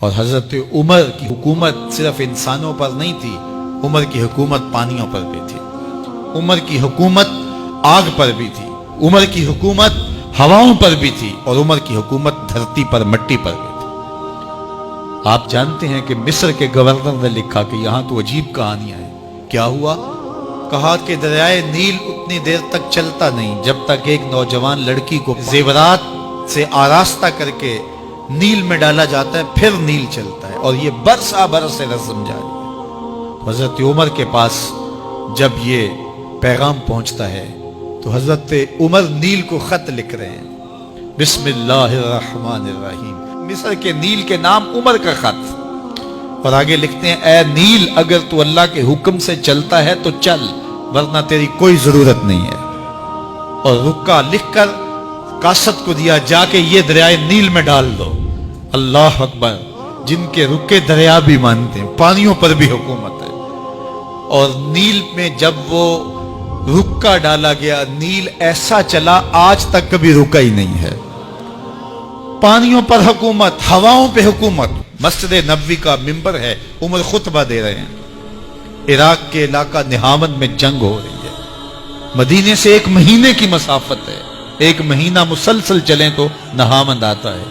اور حضرت عمر کی حکومت صرف انسانوں پر نہیں تھی، عمر کی حکومت پانیوں پر بھی تھی، عمر کی حکومت آگ پر بھی تھی، عمر کی حکومت ہواؤں پر بھی تھی، اور عمر کی حکومت دھرتی پر مٹی پر بھی تھی۔ آپ جانتے ہیں کہ مصر کے گورنر نے لکھا کہ یہاں تو عجیب کہانیاں ہیں۔ کیا ہوا؟ کہا کہ دریائے نیل اتنی دیر تک چلتا نہیں جب تک ایک نوجوان لڑکی کو زیورات سے آراستہ کر کے نیل میں ڈالا جاتا ہے، پھر نیل چلتا ہے، اور یہ برسا برس سے رسم جاری ہے۔ حضرت عمر کے پاس جب یہ پیغام پہنچتا ہے تو حضرت عمر نیل کو خط لکھ رہے ہیں، بسم اللہ الرحمن الرحیم، مصر کے نیل کے نام عمر کا خط، اور آگے لکھتے ہیں اے نیل اگر تو اللہ کے حکم سے چلتا ہے تو چل، ورنہ تیری کوئی ضرورت نہیں ہے۔ اور رکا لکھ کر قاصد کو دیا، جا کے یہ دریائے نیل میں ڈال دو۔ اللہ اکبر، جن کے رکے دریا بھی مانتے ہیں، پانیوں پر بھی حکومت ہے۔ اور نیل میں جب وہ رکا ڈالا گیا، نیل ایسا چلا آج تک کبھی رکا ہی نہیں ہے۔ پانیوں پر حکومت، ہواؤں پہ حکومت۔ مسجد نبوی کا ممبر ہے، عمر خطبہ دے رہے ہیں، عراق کے علاقہ نہاون میں جنگ ہو رہی ہے، مدینے سے 1 مہینے کی مسافت ہے، 1 مہینہ مسلسل چلیں تو نہاوند آتا ہے۔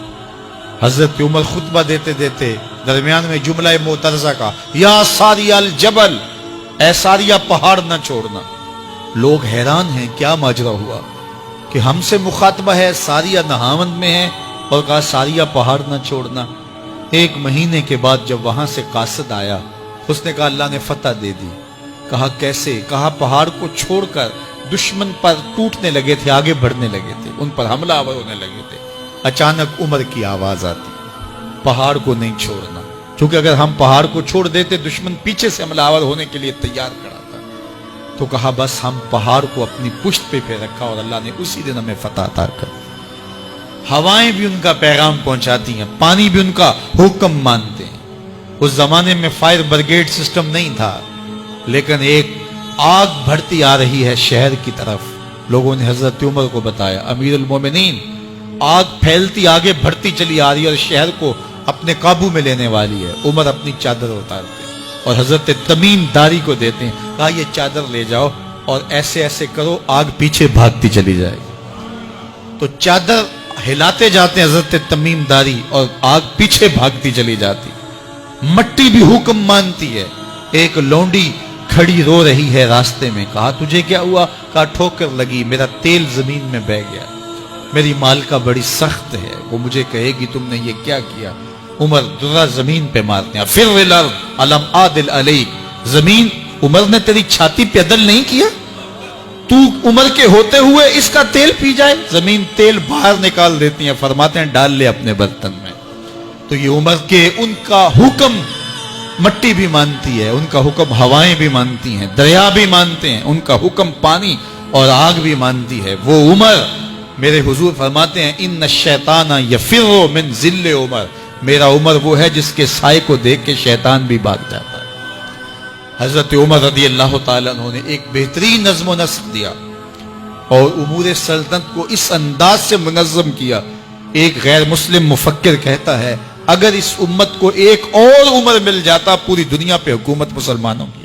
حضرت عمر خطبہ دیتے دیتے درمیان میں جملہ معترضہ کا، یا ساریہ الجبل، اے ساریہ پہاڑ نہ چھوڑنا۔ لوگ حیران ہیں کیا ماجرا ہوا کہ ہم سے مخاطبہ ہے، ساریہ نہاوند میں ہے اور کہا ساریہ پہاڑ نہ چھوڑنا۔ 1 مہینے کے بعد جب وہاں سے قاصد آیا، اس نے کہا اللہ نے فتح دے دی۔ کہا کیسے؟ کہا پہاڑ کو چھوڑ کر دشمن پر ٹوٹنے لگے تھے، آگے بڑھنے لگے تھے، ان پر حملہ آور ہونے لگے تھے۔ اچانک عمر کی آواز آتی، پہاڑ کو نہیں چھوڑنا، کیونکہ اگر ہم پہاڑ کو چھوڑ دیتے دشمن پیچھے سے حملہ آور ہونے کے لیے تیار کھڑا تھا۔ تو کہا بس ہم پہاڑ کو اپنی پشت پہ پھیر رکھا اور اللہ نے اسی دن ہمیں فتح عطا کر دی۔ ہوائیں بھی ان کا پیغام پہنچاتی ہیں، پانی بھی ان کا حکم مانتے ہیں۔ اس زمانے میں فائر بریگیڈ سسٹم نہیں تھا، لیکن ایک آگ بڑھتی آ رہی ہے شہر کی طرف۔ لوگوں نے حضرت عمر کو بتایا، امیر المومنین، آگ پھیلتی آگے بڑھتی چلی آ رہی ہے اور شہر کو اپنے قابو میں لینے والی ہے۔ عمر اپنی چادر اتارتے ہیں اور حضرت تمیم داری کو دیتے ہیں، کہا یہ چادر لے جاؤ اور ایسے ایسے کرو، آگ پیچھے بھاگتی چلی جائے گی۔ تو چادر ہلاتے جاتے ہیں حضرت تمیم داری اور آگ پیچھے بھاگتی چلی جاتی۔ مٹی بھی حکم مانتی ہے۔ ایک لونڈی کھڑی رو رہی ہے راستے میں، کہا تجھے کیا ہوا؟ کہا ٹھوکر لگی، میرا تیل زمین میں بہہ گیا، میری مالکہ بڑی سخت ہے، وہ مجھے کہے گی تم نے یہ کیا کیا۔ عمر درہ زمین پہ مارتے ہیں، فر الارض الم عادل علیک، زمین عمر نے تیری چھاتی پہ عدل نہیں کیا؟ تو عمر کے ہوتے ہوئے اس کا تیل پی جائے؟ زمین تیل باہر نکال دیتی ہیں، فرماتے ہیں ڈال لے اپنے برتن میں۔ تو یہ عمر کے ان کا حکم مٹی بھی مانتی ہے، ان کا حکم ہوائیں بھی مانتی ہیں، دریا بھی مانتے ہیں، ان کا حکم پانی اور آگ بھی مانتی ہے۔ وہ عمر، میرے حضور فرماتے ہیں ان الشیطان یفر من ذل عمر، میرا عمر وہ ہے جس کے سائے کو دیکھ کے شیطان بھی بھاگ جاتا ہے۔ حضرت عمر رضی اللہ تعالیٰ عنہ نے ایک بہترین نظم و نسق دیا اور امور سلطنت کو اس انداز سے منظم کیا۔ ایک غیر مسلم مفکر کہتا ہے اگر اس امت کو ایک اور عمر مل جاتا پوری دنیا پہ حکومت مسلمانوں کی